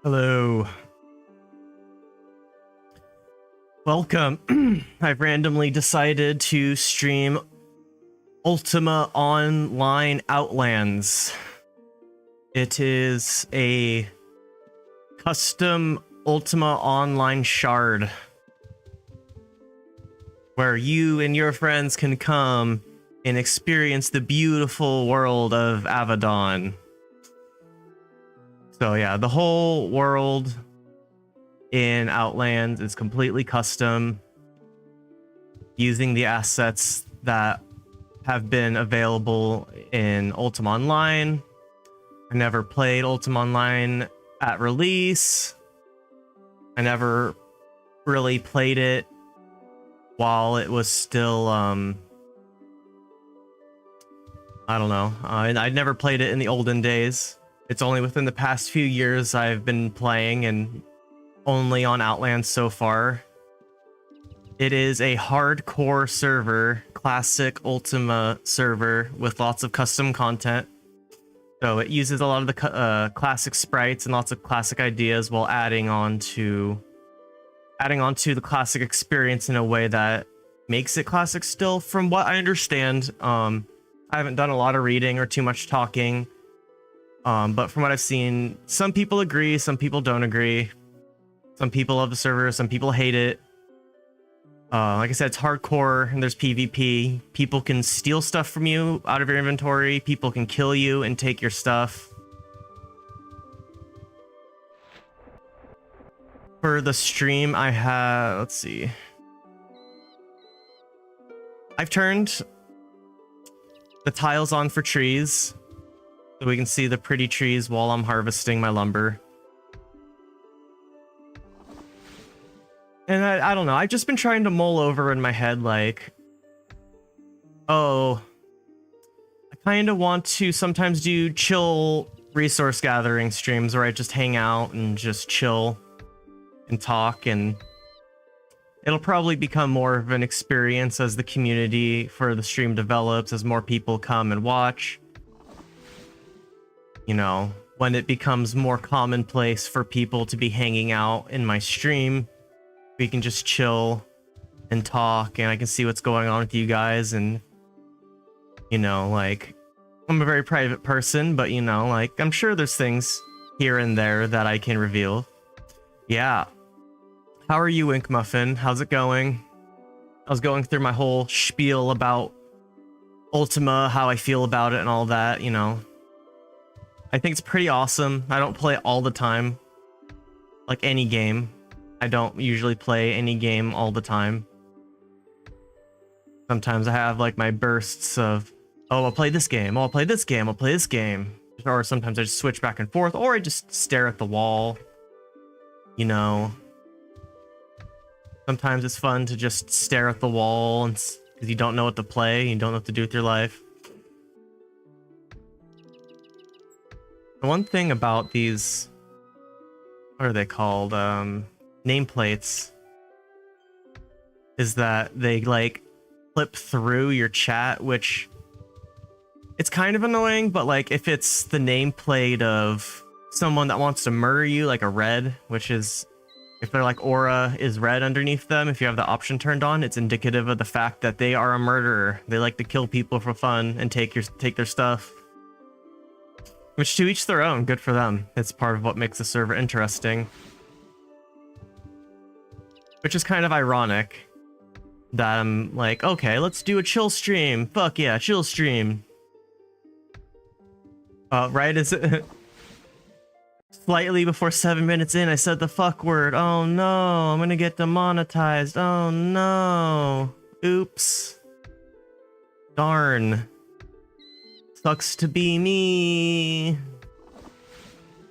Hello. Welcome. I've randomly decided to stream Ultima Online Outlands. It is a custom Ultima Online shard where you and your friends can come and experience the beautiful world of Avedon. So yeah, the whole world in Outlands is completely custom using the assets that have been available in Ultima Online. I never played Ultima Online at release. I never really played it while it was still I don't know. And I'd never played it in the olden days. It's only within the past few years I've been playing, and only on Outlands so far. It is a hardcore server, classic Ultima server with lots of custom content. So it uses a lot of the classic sprites and lots of classic ideas while adding on to the classic experience in a way that makes it classic still, from what I understand. I haven't done a lot of reading or too much talking. But from what I've seen, some people agree, some people don't agree. Some people love the server, some people hate it. Like I said, it's hardcore and there's PvP. People can steal stuff from you out of your inventory. People can kill you and take your stuff. For the stream, I have, let's see. I've turned the tiles on for trees, so we can see the pretty trees while I'm harvesting my lumber. And I don't know, I've just been trying to mull over in my head, like, oh, I kind of want to sometimes do chill resource gathering streams where I just hang out and just chill and talk, and it'll probably become more of an experience as the community for the stream develops, as more people come and watch. You know, when it becomes more commonplace for people to be hanging out in my stream, we can just chill and talk, and I can see what's going on with you guys. And, you know, like, I'm a very private person, but, you know, like, I'm sure there's things here and there that I can reveal. Yeah. How are you, Ink Muffin? How's it going? I was going through my whole spiel about Ultima, how I feel about it and all that, you know. I think it's pretty awesome. I don't play it all the time. Like any game. I don't usually play any game all the time. Sometimes I have like my bursts of, oh, I'll play this game, oh, I'll play this game, I'll play this game. Or sometimes I just switch back and forth, or I just stare at the wall. You know. Sometimes it's fun to just stare at the wall and because you don't know what to play, you don't know what to do with your life. The one thing about these, what are they called? Nameplates, is that they like flip through your chat, which it's kind of annoying, but like if it's the nameplate of someone that wants to murder you, like a red, which is, if their like aura is red underneath them, if you have the option turned on, it's indicative of the fact that they are a murderer. They like to kill people for fun and take their stuff. Which, to each their own, good for them. It's part of what makes the server interesting. Which is kind of ironic that I'm like, okay, let's do a chill stream. Fuck yeah, chill stream. Right as it slightly before 7 minutes in, I said the fuck word. Oh no, I'm gonna get demonetized. Oh no. Oops. Darn. Sucks to be me.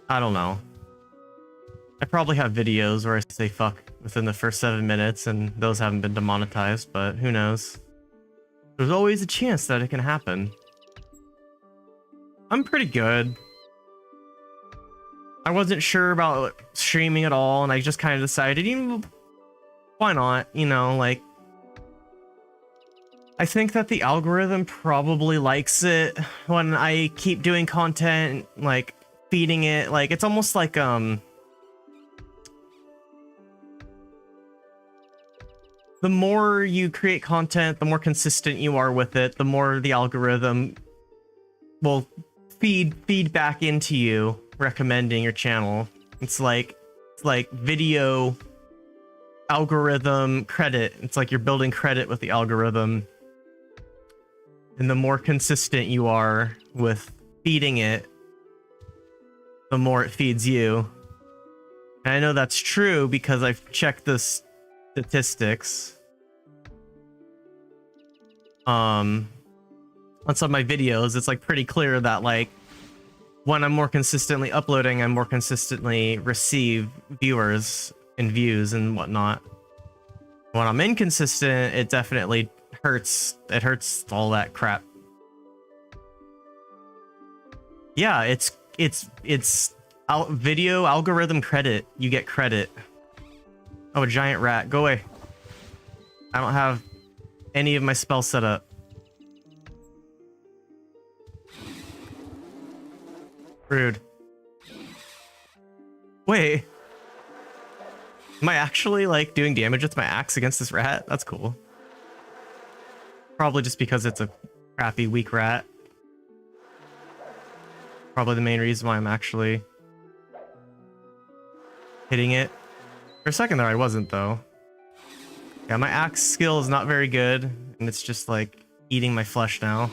I don't know. I probably have videos where I say fuck within the first 7 minutes and those haven't been demonetized, but who knows? There's always a chance that it can happen. I'm pretty good. I wasn't sure about streaming at all, and I just kind of decided, you know, why not? You know, like, I think that the algorithm probably likes it when I keep doing content, like feeding it. Like, it's almost like the more you create content, the more consistent you are with it, the more the algorithm will feed back into you recommending your channel. It's like video algorithm credit. It's like you're building credit with the algorithm. And the more consistent you are with feeding it, the more it feeds you. And I know that's true because I've checked the statistics. On some of my videos, it's like pretty clear that like when I'm more consistently uploading, I more consistently receive viewers and views and whatnot. When I'm inconsistent, it definitely hurts. It hurts all that crap. Yeah, it's video algorithm credit. You get credit. Oh, a giant rat. Go away. I don't have any of my spells set up. Rude. Wait. Am I actually like doing damage with my axe against this rat? That's cool. Probably just because it's a crappy weak rat. Probably the main reason why I'm actually hitting it. For a second there I wasn't though. Yeah, my axe skill is not very good, and it's just like eating my flesh now.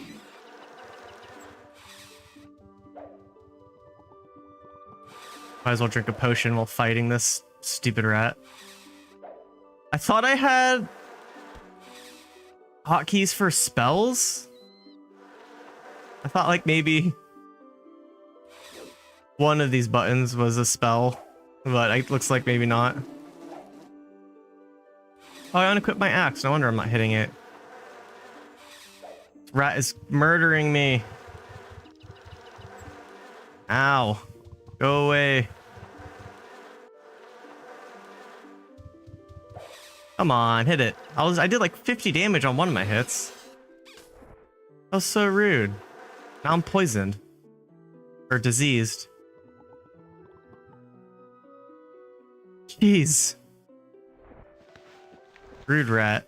Might as well drink a potion while fighting this stupid rat. I thought I had hotkeys for spells. I thought like maybe one of these buttons was a spell, but it looks like maybe not. Oh, I unequipped my axe. No wonder I'm not hitting it. This rat is murdering me. Ow. Go away. Come on, hit it. I did like 50 damage on one of my hits. That was so rude. Now I'm poisoned. Or diseased. Jeez. Rude rat.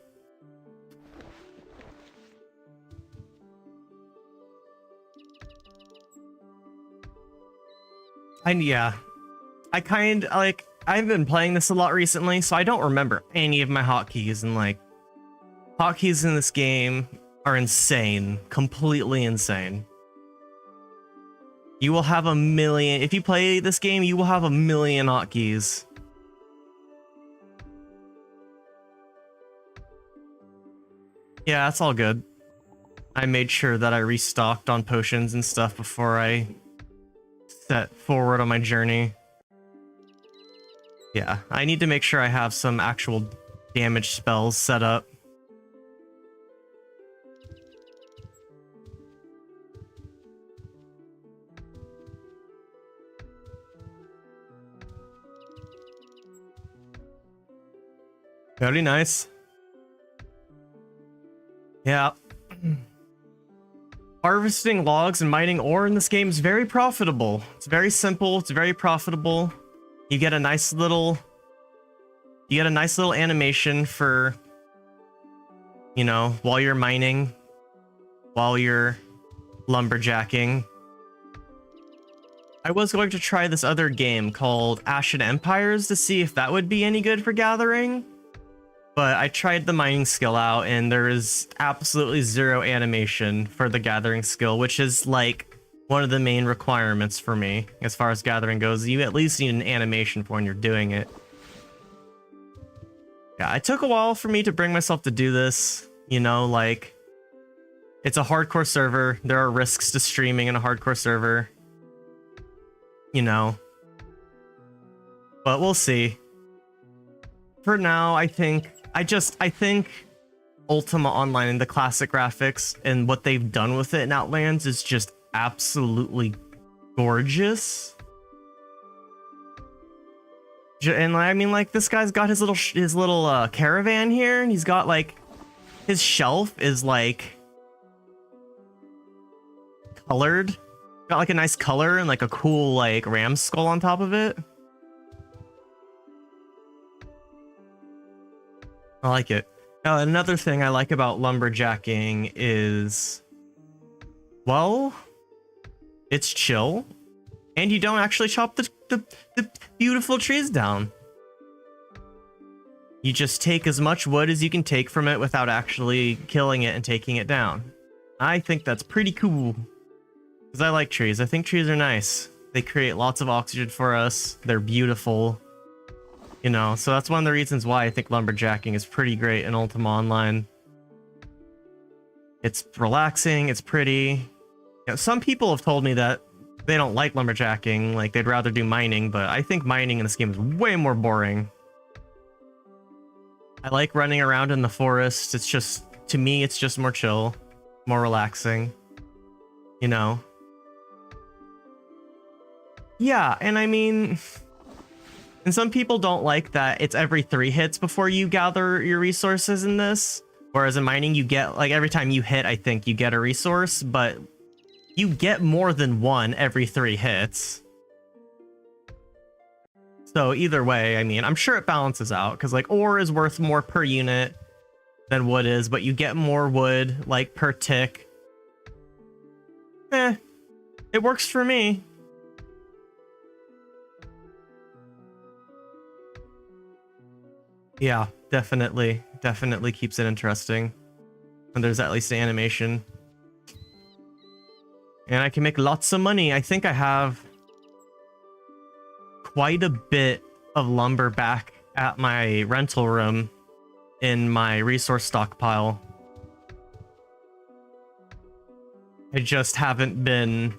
Yeah. I've been playing this a lot recently, so I don't remember any of my hotkeys, and like hotkeys in this game are insane. Completely insane. You will have a million, if you play this game, you will have a million hotkeys. Yeah, that's all good. I made sure that I restocked on potions and stuff before I set forward on my journey. Yeah, I need to make sure I have some actual damage spells set up. Very nice. Yeah. Harvesting logs and mining ore in this game is very profitable. It's very simple. It's very profitable. You get a nice little animation for, you know, while you're mining, while you're lumberjacking. I was going to try this other game called Ashen Empires to see if that would be any good for gathering. But I tried the mining skill out and there is absolutely zero animation for the gathering skill, which is like one of the main requirements for me as far as gathering goes. You at least need an animation for when you're doing it. Yeah, it took a while for me to bring myself to do this. You know, like, it's a hardcore server. There are risks to streaming in a hardcore server. You know. But we'll see. For now, I think Ultima Online and the classic graphics and what they've done with it in Outlands is just absolutely gorgeous. And I mean, like, this guy's got his little caravan here, and he's got like his shelf is like colored, got like a nice color and like a cool like ram skull on top of it. I like it. Another thing I like about lumberjacking is, well, it's chill, and you don't actually chop the beautiful trees down. You just take as much wood as you can take from it without actually killing it and taking it down. I think that's pretty cool, because I like trees. I think trees are nice. They create lots of oxygen for us. They're beautiful. You know, so that's one of the reasons why I think lumberjacking is pretty great in Ultima Online. It's relaxing, it's pretty. You know, some people have told me that they don't like lumberjacking, like they'd rather do mining, but I think mining in this game is way more boring. I like running around in the forest. It's just, to me, it's just more chill, more relaxing, you know? Yeah, and I mean, and some people don't like that it's every 3 hits before you gather your resources in this. Whereas in mining, you get, like, every time you hit, I think you get a resource, but you get more than one every 3 hits. So either way, I mean, I'm sure it balances out, because, like, ore is worth more per unit than wood is, but you get more wood, like, per tick. It works for me. Yeah, definitely keeps it interesting. And there's at least an animation. And I can make lots of money. I think I have quite a bit of lumber back at my rental room in my resource stockpile. I just haven't been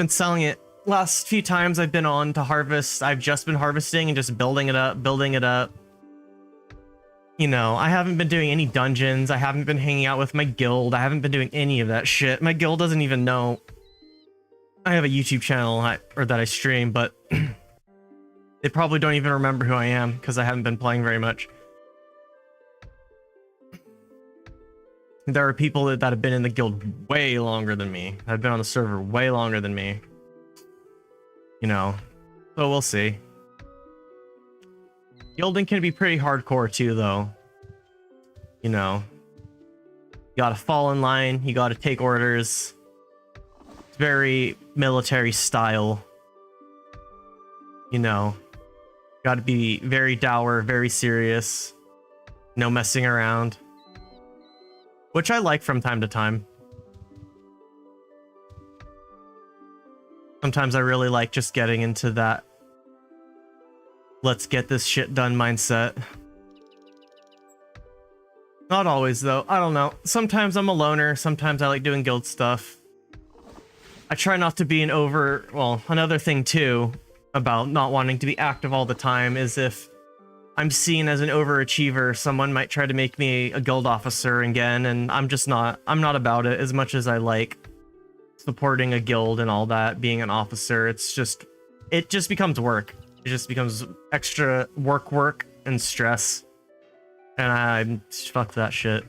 selling it. Last few times I've been on to harvest, I've just been harvesting and just building it up. You know, I haven't been doing any dungeons. I haven't been hanging out with my guild. I haven't been doing any of that shit. My guild doesn't even know I have a YouTube channel or that I stream, but they probably don't even remember who I am because I haven't been playing very much. There are people that have been in the guild way longer than me. I've been on the server way longer than me. You know, so we'll see. Guilding can be pretty hardcore too, though. You know, you gotta fall in line, you gotta take orders. It's very military style. You know, gotta be very dour, very serious. No messing around. Which I like from time to time. Sometimes I really like just getting into that let's get this shit done mindset. Not always, though. I don't know. Sometimes I'm a loner. Sometimes I like doing guild stuff. I try not to be well, another thing too about not wanting to be active all the time is if I'm seen as an overachiever, someone might try to make me a guild officer again, and I'm not about it as much as I like supporting a guild and all that, being an officer. It just becomes work. It just becomes extra work and stress. And fuck that shit.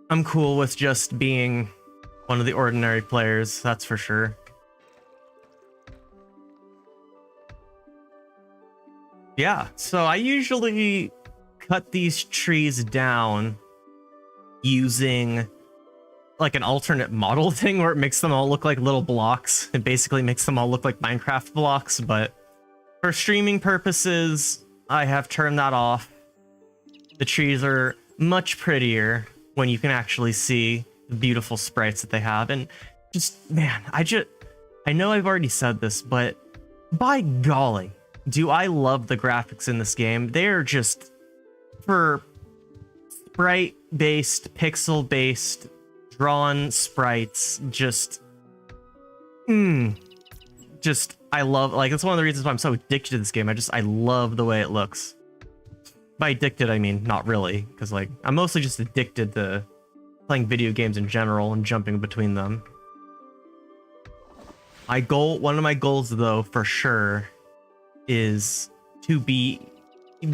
I'm cool with just being one of the ordinary players, that's for sure. Yeah, so I usually cut these trees down using like an alternate model thing where it makes them all look like little blocks. It basically makes them all look like Minecraft blocks, but for streaming purposes, I have turned that off. The trees are much prettier when you can actually see the beautiful sprites that they have. And just, man, I know I've already said this, but by golly, do I love the graphics in this game. They're just, for sprite-based, pixel-based, drawn sprites, I love, like, it's one of the reasons why I'm so addicted to this game. I love the way it looks. By addicted, I mean not really, because, like, I'm mostly just addicted to playing video games in general and jumping between them. One of my goals, though, for sure, is to be... How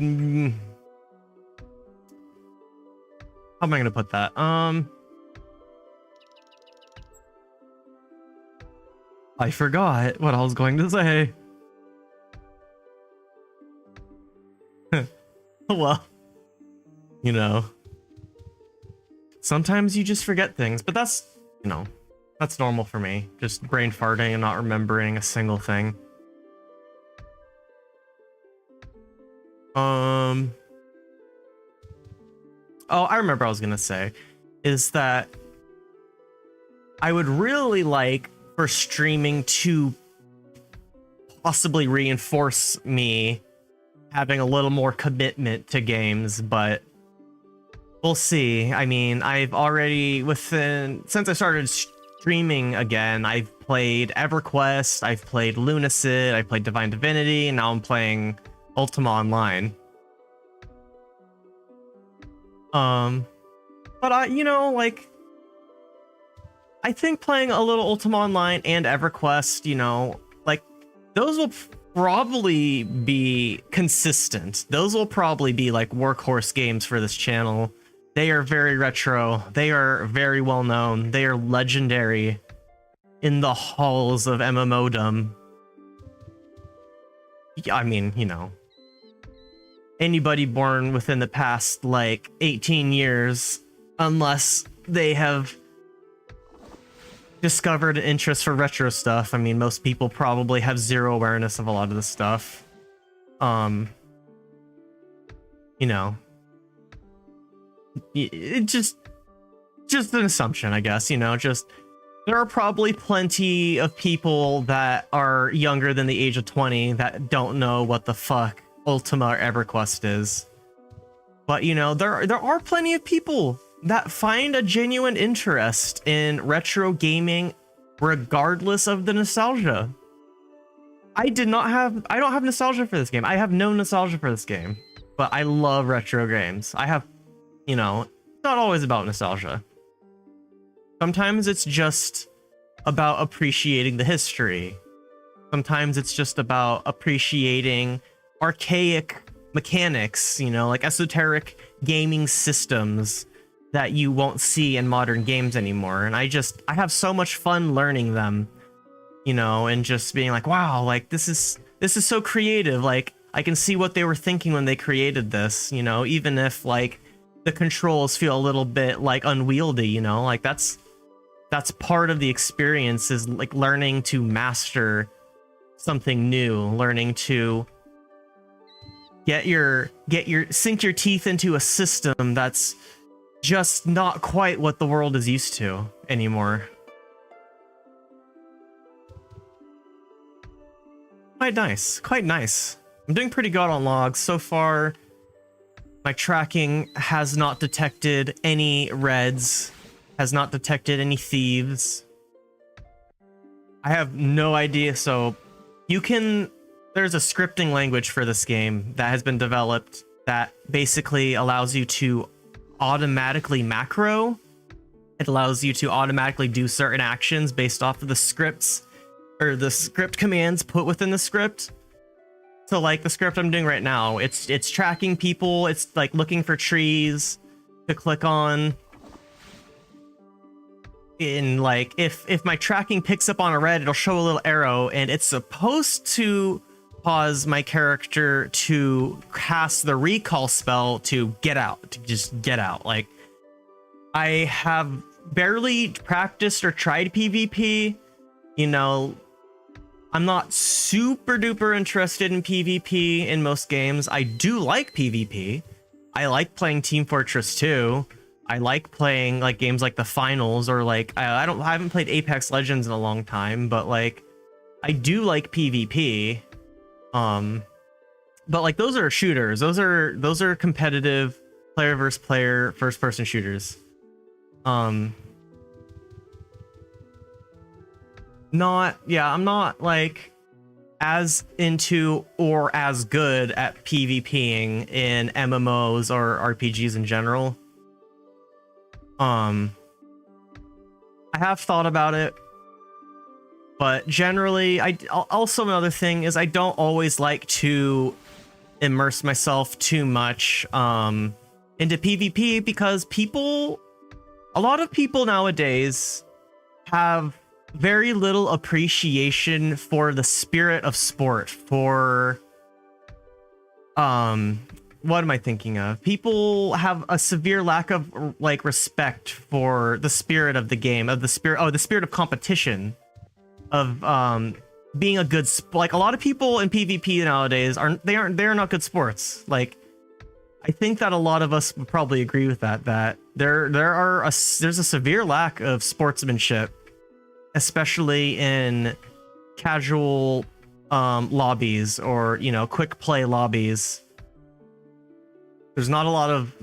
am I going to put that? I forgot what I was going to say. Well, you know, sometimes you just forget things, but that's, you know, that's normal for me. Just brain farting and not remembering a single thing. Oh, I remember I was gonna say is that I would really like for streaming to possibly reinforce me having a little more commitment to games, but we'll see. I mean, I've already since I started streaming again, I've played EverQuest, I've played Lunacid, I played Divine Divinity, and now I'm playing Ultima Online. But like, I think playing a little Ultima Online and EverQuest, like, those will probably be consistent. Those will probably be like workhorse games for this channel. They are very retro. They are very well known. They are legendary in the halls of MMOdom. I mean, anybody born within the past like 18 years, unless they have discovered an interest for retro stuff. I mean, most people probably have zero awareness of a lot of this stuff. It just an assumption, I guess. Just there are probably plenty of people that are younger than the age of 20 that don't know what the fuck Ultima or EverQuest is. But there are plenty of people that find a genuine interest in retro gaming regardless of the nostalgia. I don't have nostalgia for this game. I have no nostalgia for this game, but I love retro games. I have, it's not always about nostalgia. Sometimes it's just about appreciating the history. Sometimes it's just about appreciating archaic mechanics, like esoteric gaming systems that you won't see in modern games anymore. And I have so much fun learning them, and just being like, wow, like this is so creative. Like, I can see what they were thinking when they created this, even if like the controls feel a little bit like unwieldy, like that's part of the experience, is like learning to master something new, learning to sink your teeth into a system that's just not quite what the world is used to anymore. Quite nice. I'm doing pretty good on logs so far. My tracking has not detected any reds, has not detected any thieves. I have no idea. So there's a scripting language for this game that has been developed that basically allows you to automatically macro. It allows you to automatically do certain actions based off of the scripts or the script commands put within the script. So like the script I'm doing right now, it's tracking people. It's like looking for trees to click on. In like, if my tracking picks up on a red, it'll show a little arrow, and it's supposed to cause my character to cast the recall spell to just get out. Like, I have barely practiced or tried PvP. I'm not super duper interested in PvP in most games. I do like PvP. I like playing Team Fortress 2. I like playing like games like the finals, or like I haven't played Apex Legends in a long time, but like I do like PvP. But like those are shooters. Those are competitive player versus player first person shooters. I'm not like as into or as good at PvPing in MMOs or RPGs in general. I have thought about it, but generally, also another thing is I don't always like to immerse myself too much into PvP, because a lot of people nowadays have very little appreciation for the spirit of sport, for what am I thinking of? People have a severe lack of like respect for the spirit of the game, of the spirit of competition, of being a good like a lot of people in PvP nowadays they're not good sports. Like I think that a lot of us would probably agree with that there's a severe lack of sportsmanship, especially in casual lobbies or, you know, quick play lobbies. There's not a lot of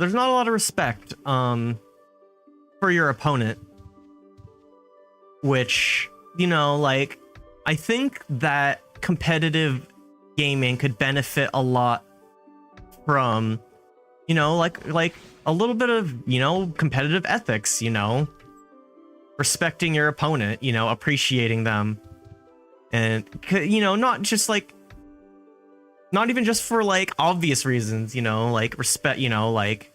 respect for your opponent, which, you know, like I think that competitive gaming could benefit a lot from, you know, like a little bit of, you know, competitive ethics, you know, respecting your opponent, you know, appreciating them, and, you know, not even just for like obvious reasons, you know, like respect, you know, like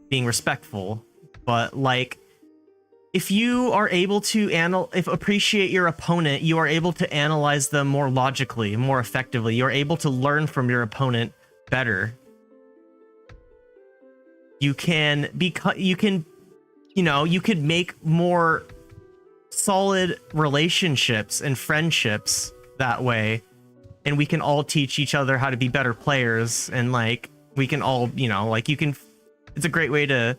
being respectful, but like if you are able to appreciate your opponent, you are able to analyze them more logically, more effectively. You're able to learn from your opponent better. You can you know, you could make more solid relationships and friendships that way, and we can all teach each other how to be better players, and like we can all, you know, like it's a great way to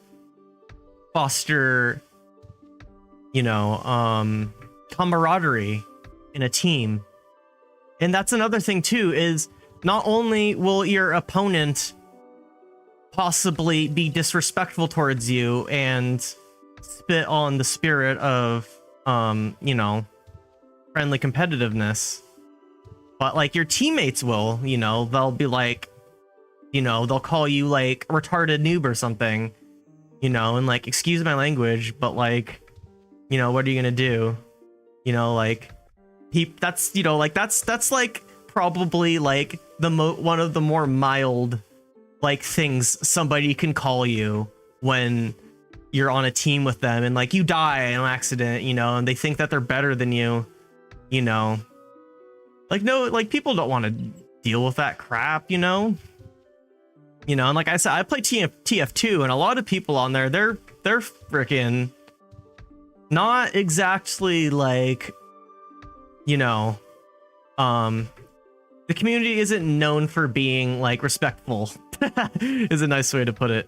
foster, you know, camaraderie in a team. And that's another thing too, is not only will your opponent possibly be disrespectful towards you and spit on the spirit of you know, friendly competitiveness, but like your teammates will, you know, they'll be like, you know, they'll call you like retarded noob or something, you know, and like, excuse my language, but like, you know, what are you gonna do? You know, like that's, you know, like that's like probably like one of the more mild like things somebody can call you when you're on a team with them, and like you die in an accident, you know, and they think that they're better than you, you know, like, no, like people don't want to deal with that crap, you know, and like I said, I play TF2, and a lot of people on there, they're freaking not exactly like, you know, the community isn't known for being like respectful is a nice way to put it.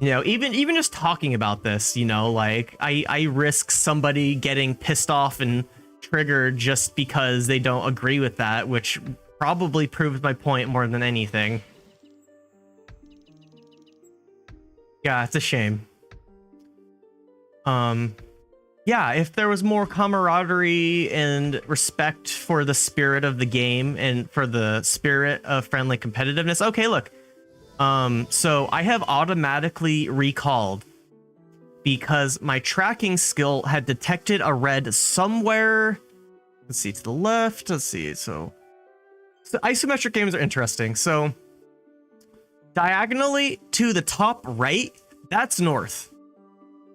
You know, even just talking about this, you know, like I risk somebody getting pissed off and triggered just because they don't agree with that, which probably proves my point more than anything. Yeah, it's a shame. Yeah, if there was more camaraderie and respect for the spirit of the game and for the spirit of friendly competitiveness. Okay, look. So I have automatically recalled because my tracking skill had detected a red somewhere. Let's see, to the left. Let's see. So isometric games are interesting. So diagonally to the top right, that's north.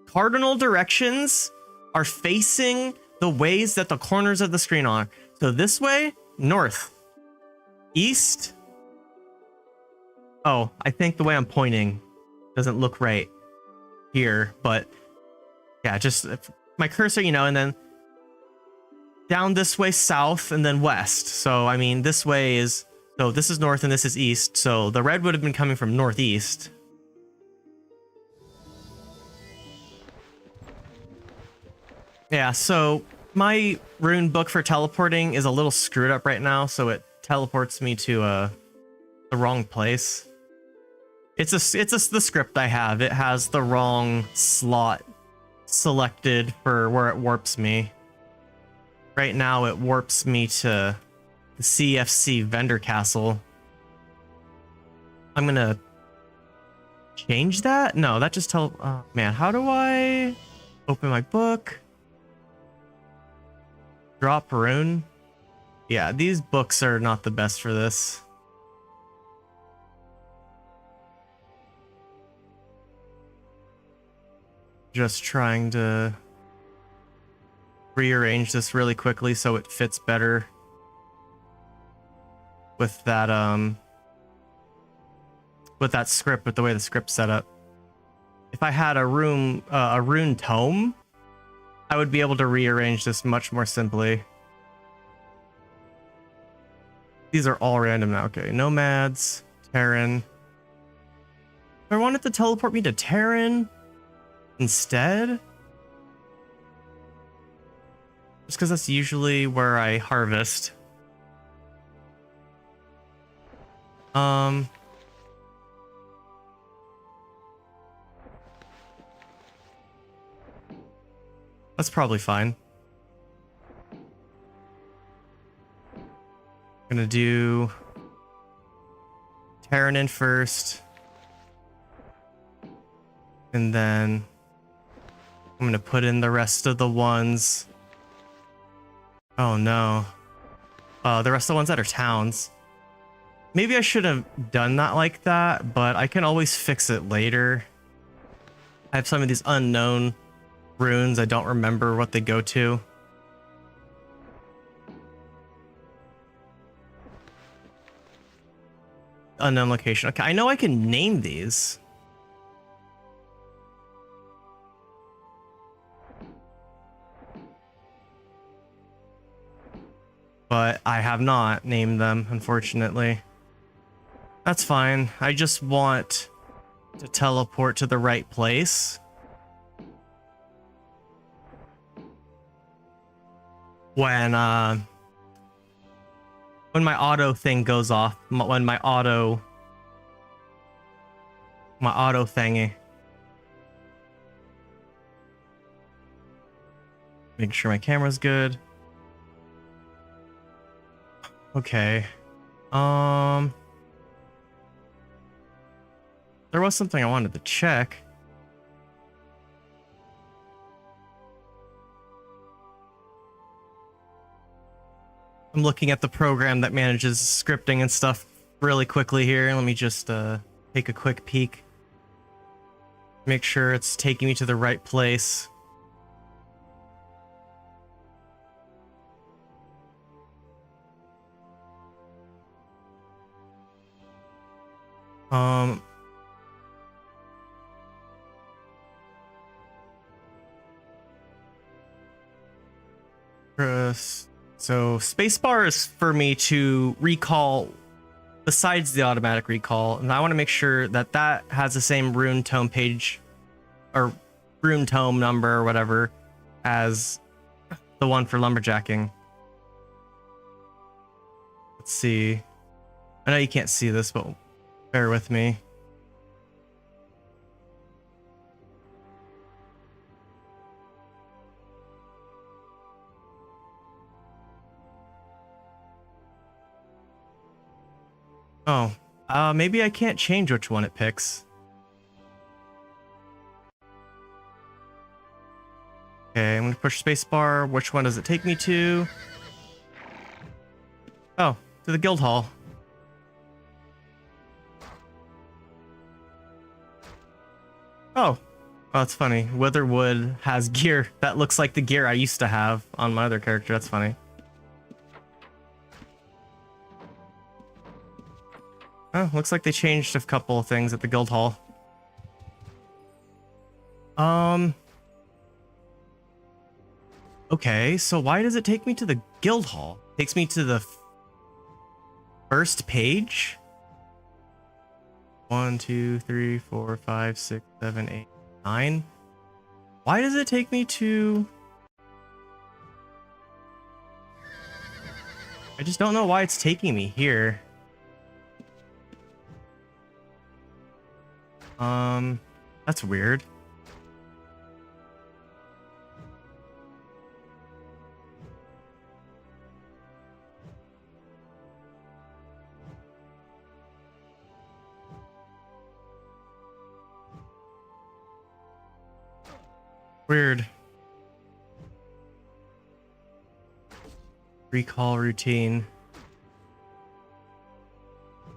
Cardinal directions are facing the ways that the corners of the screen are. So this way, north. East. Oh, I think the way I'm pointing doesn't look right here, but yeah, just my cursor, you know, and then down this way, south, and then west. So, I mean, this way is, so this is north and this is east. So the red would have been coming from northeast. Yeah, so my rune book for teleporting is a little screwed up right now, so it teleports me to the wrong place. It's the script I have. It has the wrong slot selected for where it warps me. Right now it warps me to the CFC vendor castle. I'm gonna change that? No, that just oh man, how do I open my book? Drop rune? Yeah, these books are not the best for this. Just trying to rearrange this really quickly so it fits better. with that script, with the way the script's set up. If I had a rune tome, I would be able to rearrange this much more simply. These are all random now. Okay, nomads, Terran. If I wanted to teleport me to Terran instead, just because that's usually where I harvest. That's probably fine. Gonna do Terran in first. And then I'm gonna put in the rest of the ones. Oh no. The rest of the ones that are towns. Maybe I should have done that like that, but I can always fix it later. I have some of these unknown runes. I don't remember what they go to. Unknown location. Okay, I know I can name these. But I have not named them, unfortunately. That's fine. I just want to teleport to the right place. When my auto thing goes off, when my auto thingy. Make sure my camera's good. Okay. There was something I wanted to check. I'm looking at the program that manages scripting and stuff really quickly here. Let me just take a quick peek. Make sure it's taking me to the right place. So spacebar is for me to recall besides the automatic recall, and I want to make sure that that has the same rune tome page or rune tome number or whatever as the one for lumberjacking. Let's see. I know you can't see this, but bear with me. Oh, maybe I can't change which one it picks. Okay, I'm gonna push spacebar. Which one does it take me to? Oh, to the guild hall. Oh, that's funny. Witherwood has gear that looks like the gear I used to have on my other character. That's funny. Oh, looks like they changed a couple of things at the guild hall. Okay, so why does it take me to the guild hall? It takes me to the first page? 1, 2, 3, 4, 5, 6, 7, 8, 9. Why does it take me to... I just don't know why it's taking me here. That's weird. Weird. Recall routine.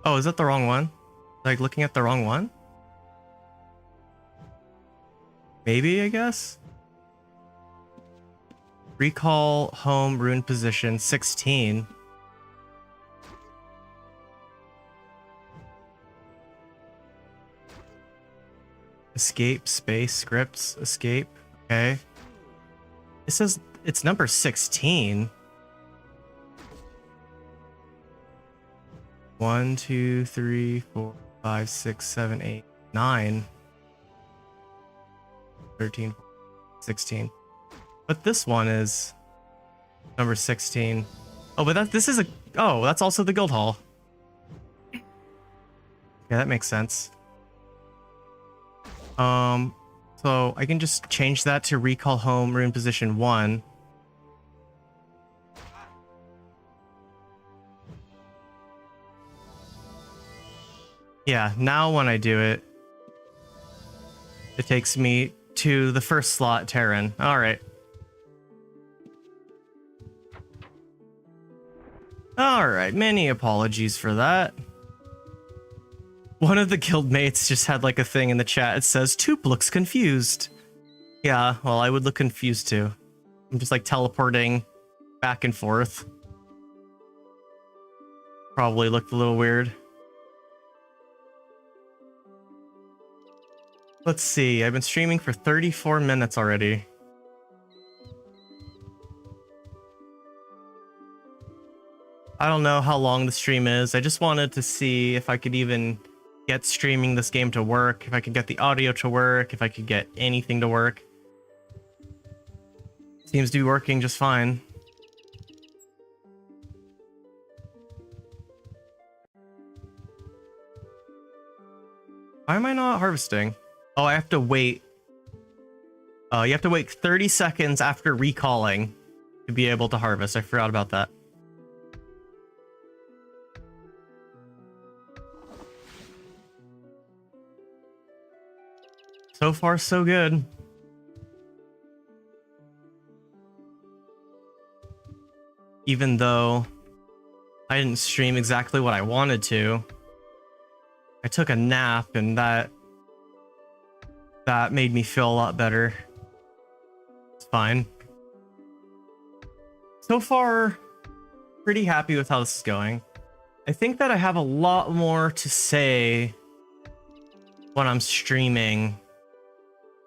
Oh, is that the wrong one? Like looking at the wrong one? Maybe, I guess? Recall home rune position 16. escape space scripts escape. Okay. It says it's number 16. 1, 2, 3, 4, 5, 6, 7, 8, 9, 13, 16. But this one is number 16. Oh, but this is a, oh, that's also the guild hall. Yeah, that makes sense. So I can just change that to recall home rune position 1. Yeah, now when I do it, it takes me to the first slot, Terran. All right. All right, many apologies for that. One of the guildmates just had like a thing in the chat. It says, Toop looks confused. Yeah, well, I would look confused too. I'm just like teleporting back and forth. Probably looked a little weird. Let's see, I've been streaming for 34 minutes already. I don't know how long the stream is. I just wanted to see if I could even get streaming this game to work, if I could get the audio to work, if I could get anything to work. Seems to be working just fine. Why am I not harvesting? Oh, I have to wait. You have to wait 30 seconds after recalling to be able to harvest. I forgot about that. So far, so good. Even though I didn't stream exactly what I wanted to, I took a nap and that made me feel a lot better. It's fine. So far, pretty happy with how this is going. I think that I have a lot more to say when I'm streaming.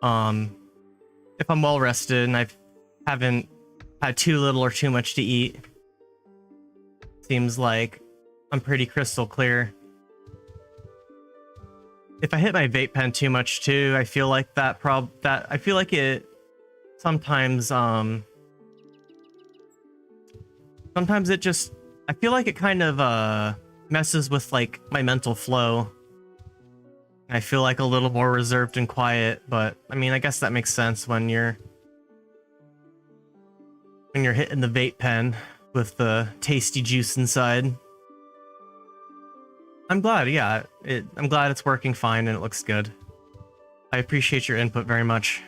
If I'm well rested and I haven't had too little or too much to eat. Seems like I'm pretty crystal clear. If I hit my vape pen too much too, I feel like I feel like it sometimes sometimes it just, I feel like it kind of messes with like my mental flow. I feel like a little more reserved and quiet, but I mean, I guess that makes sense when you're hitting the vape pen with the tasty juice inside. I'm glad, yeah, I'm glad it's working fine and it looks good. I appreciate your input very much.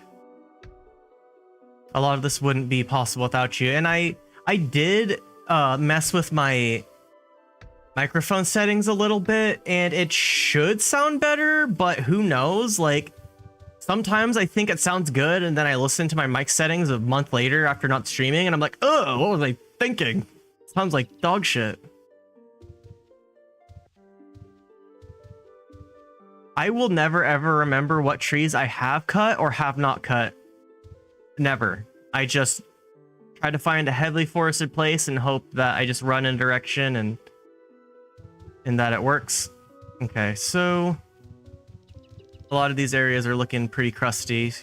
A lot of this wouldn't be possible without you, and I did mess with my microphone settings a little bit, and it should sound better, but who knows? Like, sometimes I think it sounds good, and then I listen to my mic settings a month later after not streaming, and I'm like, oh, what was I thinking? Sounds like dog shit. I will never ever remember what trees I have cut or have not cut. Never. I just try to find a heavily forested place and hope that I just run in direction and that it works. Okay, so a lot of these areas are looking pretty crusty.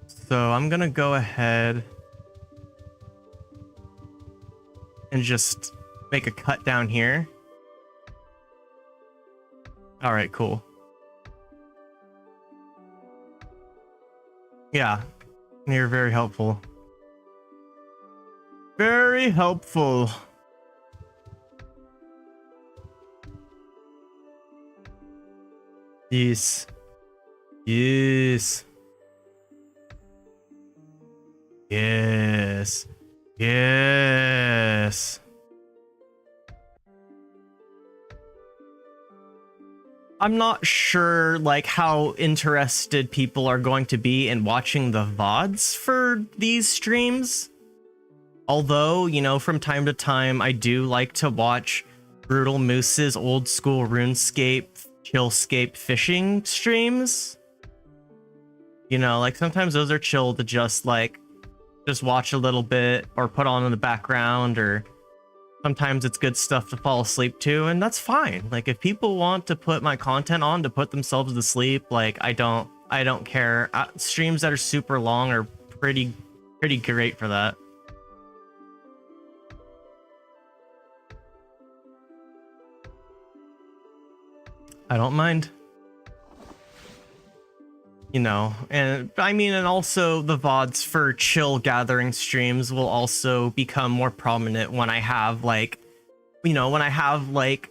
So I'm gonna go ahead and just make a cut down here. All right, cool. Yeah, you're very helpful. Very helpful. Yes. Yes. Yes. Yes. I'm not sure like how interested people are going to be in watching the VODs for these streams. Although, you know, from time to time I do like to watch Brutal Moose's old school RuneScape chillscape fishing streams. You know, like sometimes those are chill to just like just watch a little bit or put on in the background, or sometimes it's good stuff to fall asleep to, and that's fine. Like if people want to put my content on to put themselves to sleep, like I don't care. Streams that are super long are pretty great for that. I don't mind. You know, and I mean, and also the VODs for chill gathering streams will also become more prominent when I have like, you know, when I have like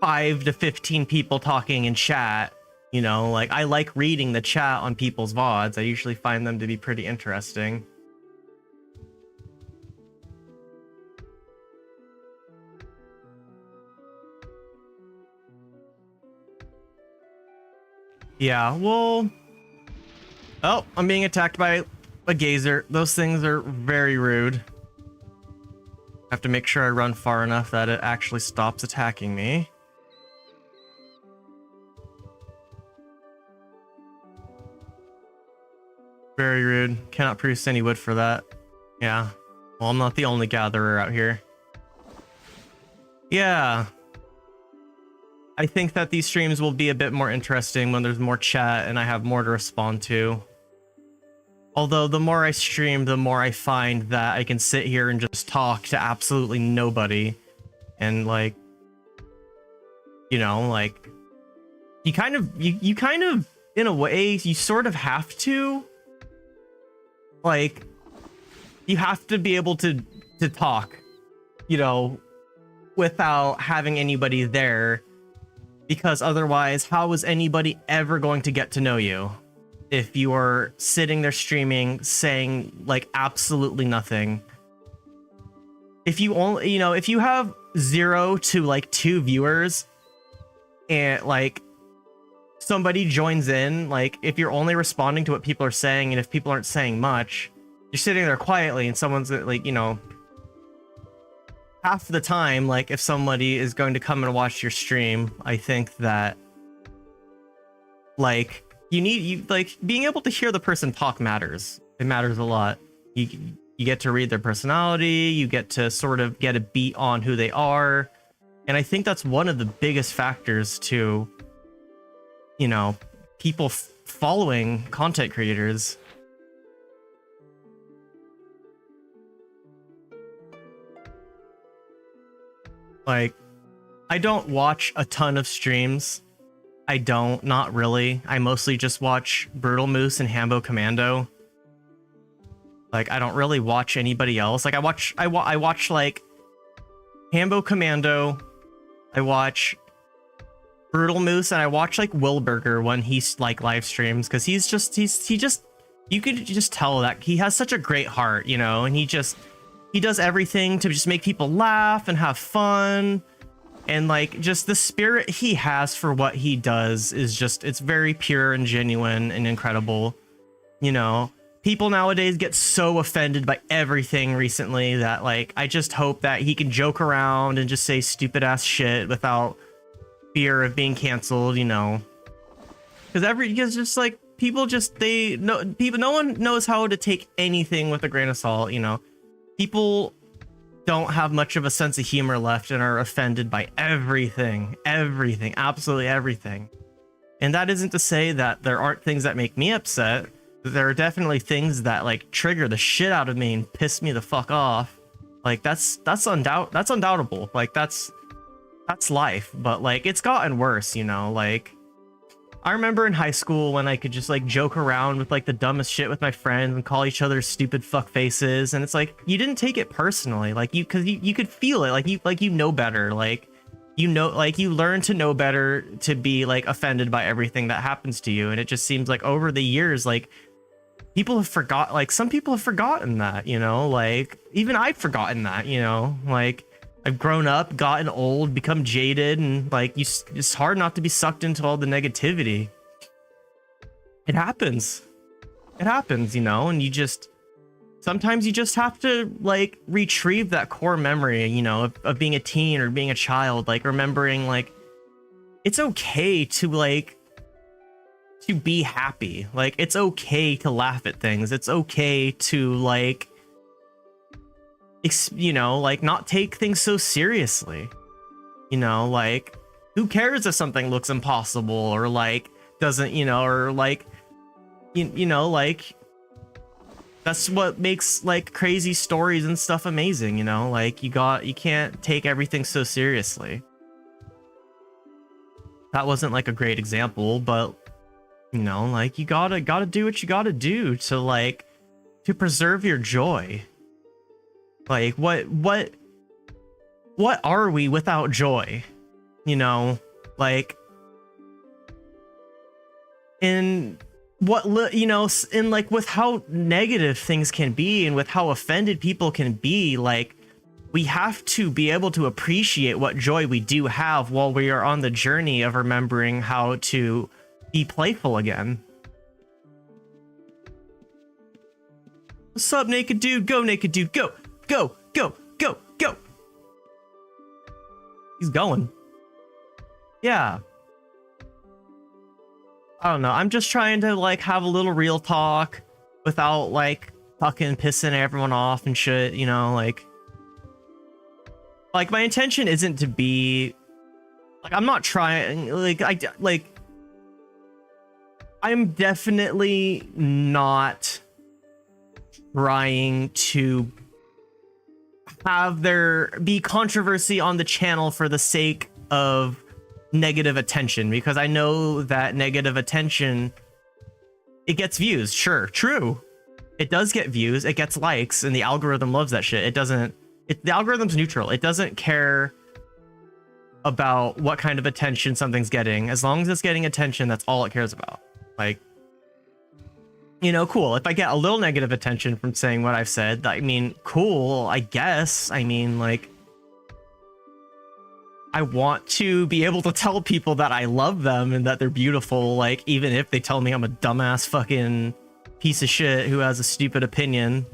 5 to 15 people talking in chat. You know, like I like reading the chat on people's VODs. I usually find them to be pretty interesting. Yeah, well... Oh, I'm being attacked by a gazer. Those things are very rude. I have to make sure I run far enough that it actually stops attacking me. Very rude. Cannot produce any wood for that. Yeah. Well, I'm not the only gatherer out here. Yeah. I think that these streams will be a bit more interesting when there's more chat and I have more to respond to. Although the more I stream, the more I find that I can sit here and just talk to absolutely nobody. And like, you know, like you kind of, in a way, you sort of have to. Like, you have to be able to talk, you know, without having anybody there. Because otherwise, how is anybody ever going to get to know you if you are sitting there streaming, saying like absolutely nothing? If you only, you know, if you have 0 to like 2 viewers and like somebody joins in, like if you're only responding to what people are saying and if people aren't saying much, you're sitting there quietly and someone's like, you know, half the time, like if somebody is going to come and watch your stream, I think that like you like being able to hear the person talk matters. It matters a lot. You get to read their personality, you get to sort of get a beat on who they are, and I think that's one of the biggest factors to, you know, people following content creators. Like, I don't watch a ton of streams. I don't, not really. I mostly just watch Brutal Moose and Hambo Commando. Like, I don't really watch anybody else. Like, I watch like Hambo Commando. I watch Brutal Moose, and I watch like Wilburger when he's like live streams, because he just you could just tell that he has such a great heart, you know, and he does everything to just make people laugh and have fun, and like just the spirit he has for what he does is just, it's very pure and genuine and incredible. You know, people nowadays get so offended by everything recently that like I just hope that he can joke around and just say stupid ass shit without fear of being canceled, you know, because just like people just, no one knows how to take anything with a grain of salt, you know. People don't have much of a sense of humor left and are offended by everything, absolutely everything. And that isn't to say that there aren't things that make me upset. There are definitely things that like trigger the shit out of me and piss me the fuck off. Like that's undoubtable. Like that's life. But like it's gotten worse, you know. Like I remember in high school when I could just like joke around with like the dumbest shit with my friends and call each other stupid fuck faces, and it's like you didn't take it personally, like you could feel it, like you know better, like you know, like you learn to know better to be like offended by everything that happens to you. And it just seems like over the years, like people have forgot, like some people have forgotten that, you know, like even I've forgotten that, you know, like I've grown up, gotten old, become jaded, and like it's hard not to be sucked into all the negativity. It happens, you know, and sometimes you just have to like retrieve that core memory, you know, of being a teen or being a child, like remembering like it's okay to like to be happy. Like it's okay to laugh at things. It's okay to like you know, like not take things so seriously. You know, like who cares if something looks impossible or like doesn't, you know, or like you know, like that's what makes like crazy stories and stuff amazing, you know? Like you can't take everything so seriously. That wasn't like a great example, but you know, like you gotta do what you gotta do to like to preserve your joy. Like what are we without joy? You know, like in what you know, in like with how negative things can be and with how offended people can be, like we have to be able to appreciate what joy we do have while we are on the journey of remembering how to be playful again. What's up, naked dude? Go, naked dude. Go, go, go, go, go. He's going. Yeah. I don't know. I'm just trying to like have a little real talk without like fucking pissing everyone off and shit, you know, like my intention isn't to be like, I'm not trying I'm definitely not trying to have there be controversy on the channel for the sake of negative attention, because I know that negative attention, it gets views. Sure, true, it does get views, it gets likes, and the algorithm loves that shit. The algorithm's neutral. It doesn't care about what kind of attention something's getting. As long as it's getting attention, that's all it cares about. Like, you know, cool. If I get a little negative attention from saying what I've said, I mean, cool, I guess. I mean, like, I want to be able to tell people that I love them and that they're beautiful, like, even if they tell me I'm a dumbass fucking piece of shit who has a stupid opinion.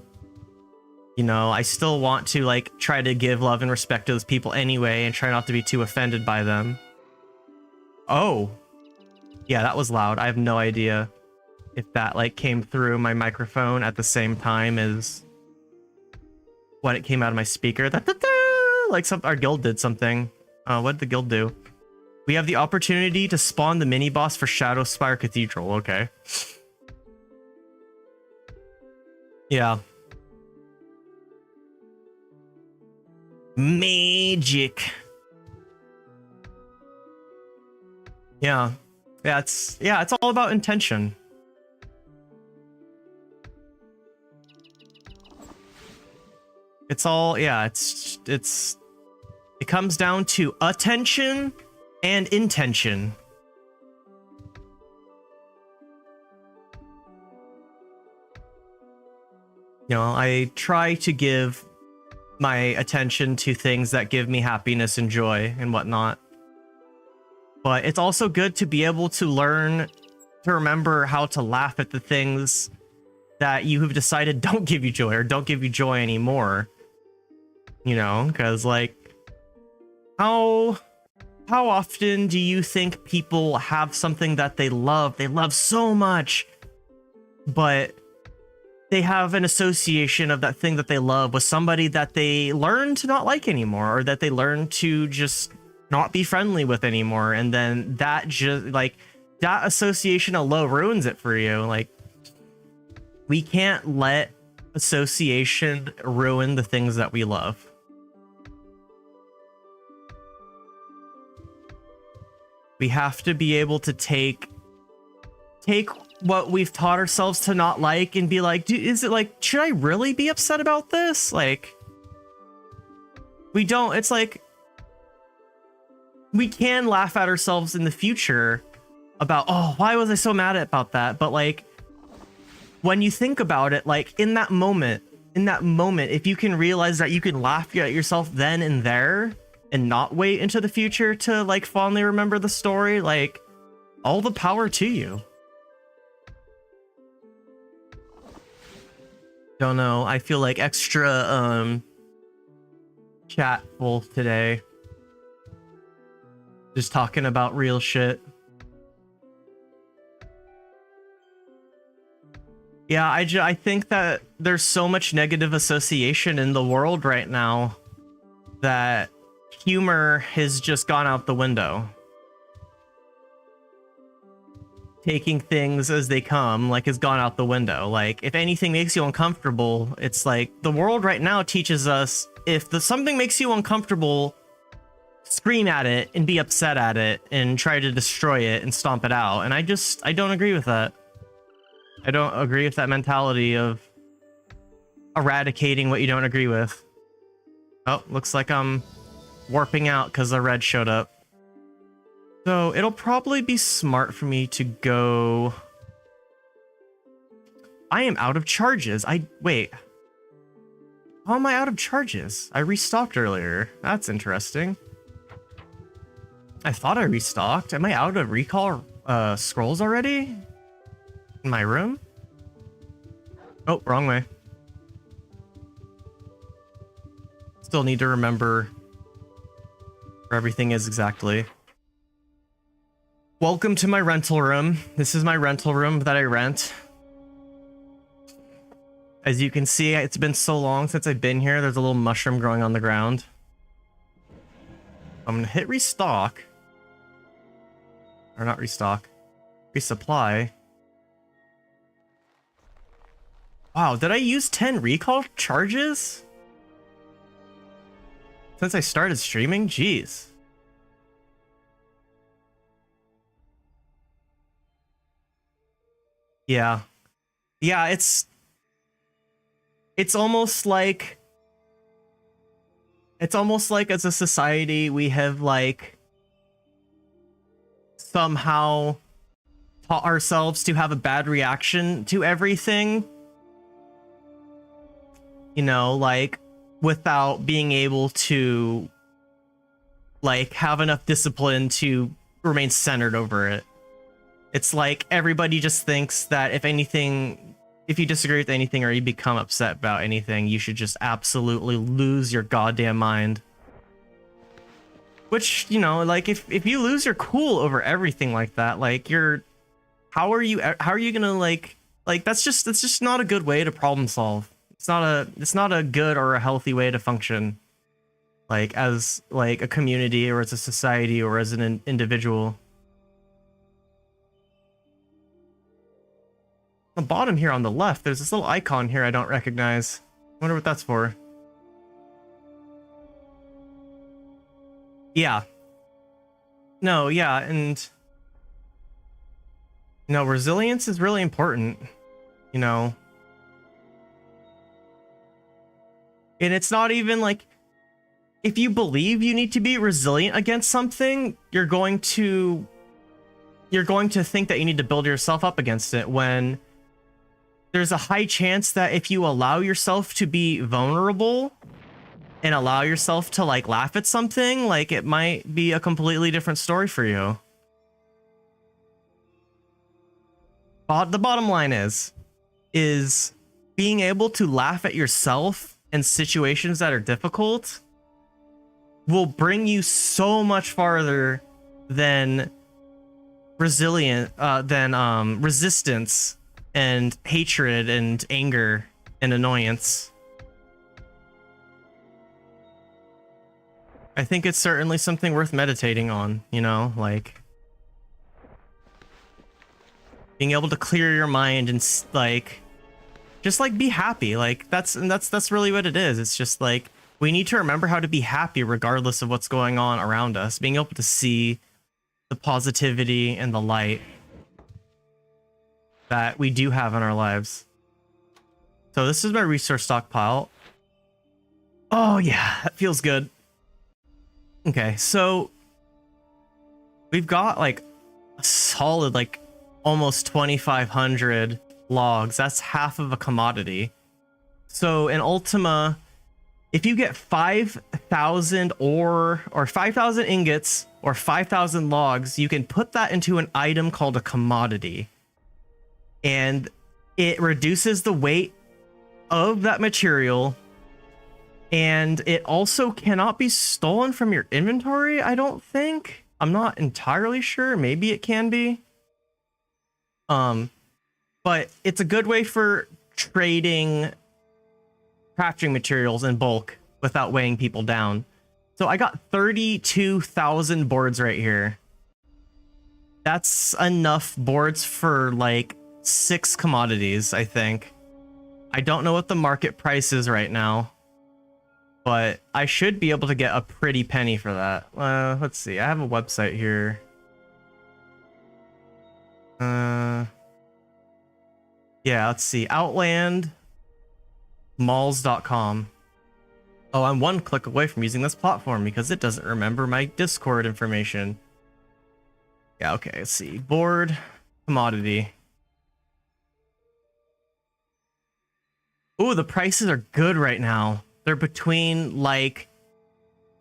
You know, I still want to, like, try to give love and respect to those people anyway and try not to be too offended by them. Oh. Yeah, that was loud. I have no idea if that, like, came through my microphone at the same time as when it came out of my speaker. Like, our guild did something. What did the guild do? We have the opportunity to spawn the mini-boss for Shadowspire Cathedral. Okay. Yeah. Magic. Yeah. It's all about intention. It's all, yeah, it comes down to attention and intention. You know, I try to give my attention to things that give me happiness and joy and whatnot. But it's also good to be able to learn to remember how to laugh at the things that you have decided don't give you joy or don't give you joy anymore. You know, because like, how often do you think people have something that they love so much, but they have an association of that thing that they love with somebody that they learn to not like anymore, or that they learn to just not be friendly with anymore, and then that just like that association alone ruins it for you. Like, we can't let association ruin the things that we love. We have to be able to take what we've taught ourselves to not like and be like, is it like, should I really be upset about this? Like, we don't, it's like, we can laugh at ourselves in the future about, oh, why was I so mad about that? But like, when you think about it, like in that moment, if you can realize that you can laugh at yourself then and there and not wait into the future to like fondly remember the story, like, all the power to you. Don't know, I feel like extra chatful today. Just talking about real shit. Yeah, I think that there's so much negative association in the world right now that humor has just gone out the window. Taking things as they come, like, has gone out the window. Like, if anything makes you uncomfortable, it's like the world right now teaches us if something makes you uncomfortable, scream at it and be upset at it and try to destroy it and stomp it out. And I don't agree with that. I don't agree with that mentality of eradicating what you don't agree with. Oh, looks like I'm warping out because the red showed up. So it'll probably be smart for me to go... I am out of charges. Wait. How am I out of charges? I restocked earlier. That's interesting. I thought I restocked. Am I out of recall scrolls already? In my room? Oh, wrong way. Still need to remember where everything is exactly. Welcome to my rental room. This is my rental room that I rent. As you can see, it's been so long since I've been here. There's a little mushroom growing on the ground. I'm gonna hit restock. Or not restock. Resupply. Wow, did I use 10 recall charges? Since I started streaming? Jeez. Yeah. Yeah, it's almost like as a society we have like somehow taught ourselves to have a bad reaction to everything. You know, like without being able to like have enough discipline to remain centered over it. It's like everybody just thinks that if you disagree with anything or you become upset about anything, you should just absolutely lose your goddamn mind. Which, you know, like if you lose your cool over everything like that, like how are you gonna like that's just not a good way to problem solve. It's not a good or a healthy way to function, like as like a community or as a society or as an individual. On the bottom here on the left, there's this little icon here I don't recognize. I wonder what that's for. Yeah. No, yeah, and no, resilience is really important, you know. And it's not even like, if you believe you need to be resilient against something, you're going to think that you need to build yourself up against it, when there's a high chance that if you allow yourself to be vulnerable and allow yourself to like laugh at something, like it might be a completely different story for you. But the bottom line is being able to laugh at yourself in situations that are difficult will bring you so much farther than resistance and hatred and anger and annoyance. I think it's certainly something worth meditating on, you know, like being able to clear your mind and like just like be happy. Like that's really what it is. It's just like we need to remember how to be happy regardless of what's going on around us, being able to see the positivity and the light that we do have in our lives. So this is my resource stockpile. Oh yeah, that feels good. Okay, so we've got like a solid like almost 2,500 logs. That's half of a commodity. So in Ultima, if you get 5,000 ore or 5,000 ingots or 5,000 logs, you can put that into an item called a commodity. And it reduces the weight of that material. And it also cannot be stolen from your inventory, I don't think. I'm not entirely sure. Maybe it can be. But it's a good way for trading crafting materials in bulk without weighing people down. So I got 32,000 boards right here. That's enough boards for like 6 commodities, I think. I don't know what the market price is right now, but I should be able to get a pretty penny for that. Let's see. I have a website here. Yeah, let's see. Outlandmalls.com. Oh, I'm one click away from using this platform because it doesn't remember my Discord information. Yeah, okay, let's see. Board, commodity. Ooh, the prices are good right now. They're between like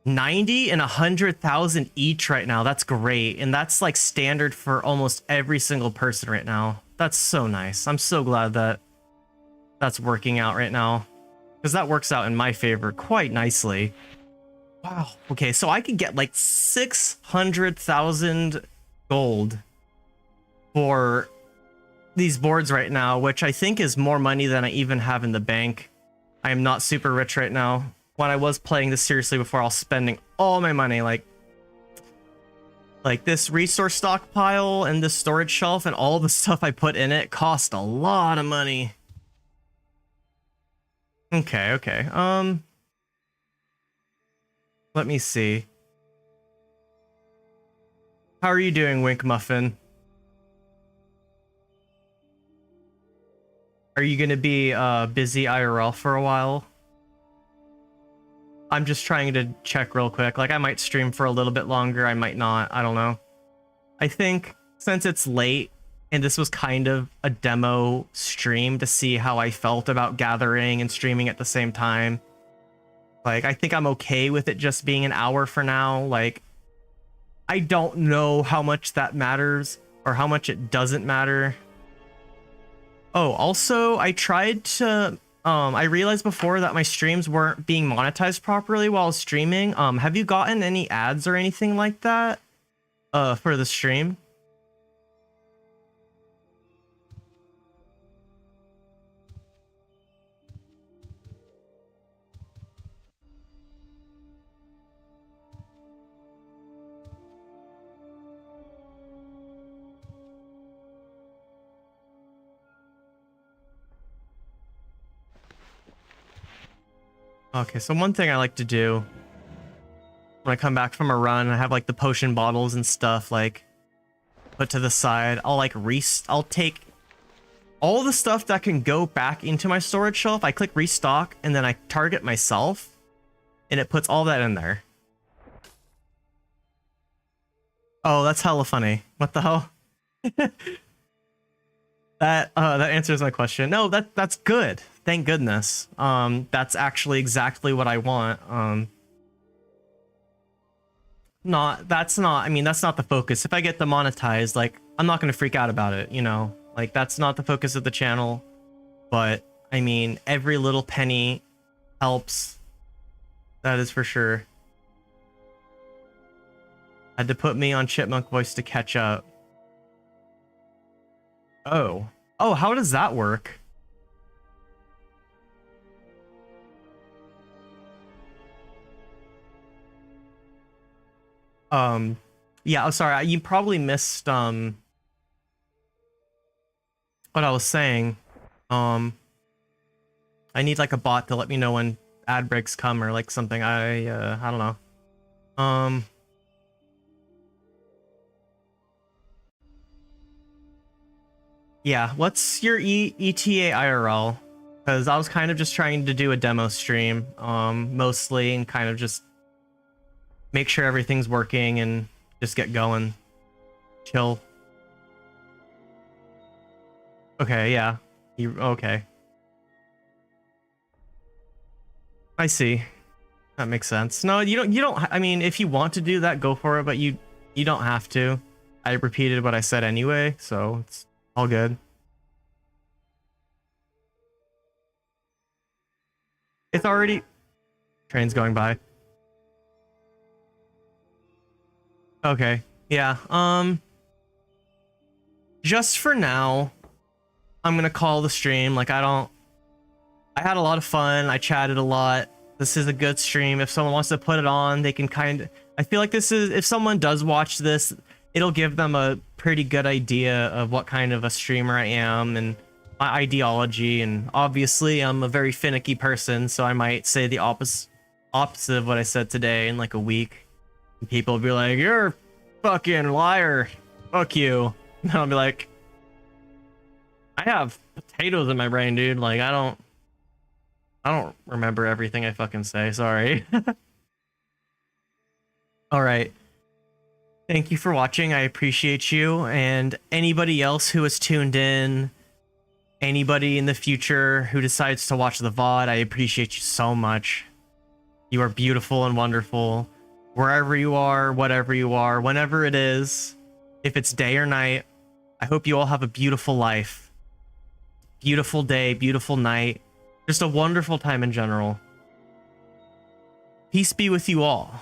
90 and 100,000 each right now. That's great. And that's like standard for almost every single person right now. That's so nice. I'm so glad that that's working out right now, because that works out in my favor quite nicely. Wow. Okay, so I could get like 600,000 gold for these boards right now, which I think is more money than I even have in the bank. I am not super rich right now. When I was playing this seriously before, I was spending all my money, like this resource stockpile and this storage shelf and all the stuff I put in it cost a lot of money. Okay, okay. Let me see. How are you doing, Wink Muffin? Are you gonna be busy IRL for a while? I'm just trying to check real quick. Like, I might stream for a little bit longer, I might not, I don't know. I think since it's late and this was kind of a demo stream to see how I felt about gathering and streaming at the same time, like, I think I'm okay with it just being an hour for now. Like, I don't know how much that matters or how much it doesn't matter. Oh, also, I tried to I realized before that my streams weren't being monetized properly while streaming. Have you gotten any ads or anything like that for the stream? Okay, so one thing I like to do when I come back from a run, I have like the potion bottles and stuff like put to the side. I'll take all the stuff that can go back into my storage shelf. I click restock and then I target myself and it puts all that in there. Oh, that's hella funny. What the hell? That answers my question. No, that's good. Thank goodness. That's actually exactly what I want. That's not the focus. If I get demonetized, like, I'm not gonna freak out about it, you know? Like, that's not the focus of the channel. But I mean, every little penny helps. That is for sure. Had to put me on chipmunk voice to catch up. Oh, how does that work? Yeah, I'm sorry, you probably missed what I was saying. I need like a bot to let me know when ad breaks come or like something. I don't know. Yeah, what's your ETA IRL? Because I was kind of just trying to do a demo stream, mostly, and kind of just make sure everything's working and just get going. Chill. Okay, yeah. Okay. I see. That makes sense. No, you don't, I mean, if you want to do that, go for it, but you don't have to. I repeated what I said anyway, so it's all good. It's already... Train's going by. Okay. Yeah, just for now, I'm gonna call the stream. Like, I had a lot of fun. I chatted a lot. This is a good stream. If someone wants to put it on, they can I feel like this is, if someone does watch this, it'll give them a pretty good idea of what kind of a streamer I am and my ideology. And obviously, I'm a very finicky person, so I might say the opposite of what I said today in like a week. And people will be like, "You're a fucking liar. Fuck you." And I'll be like, I have potatoes in my brain, dude. Like, I don't remember everything I fucking say. Sorry. All right. Thank you for watching. I appreciate you. And anybody else who has tuned in, anybody in the future who decides to watch the VOD, I appreciate you so much. You are beautiful and wonderful. Wherever you are, whatever you are, whenever it is, if it's day or night, I hope you all have a beautiful life. Beautiful day, beautiful night. Just a wonderful time in general. Peace be with you all.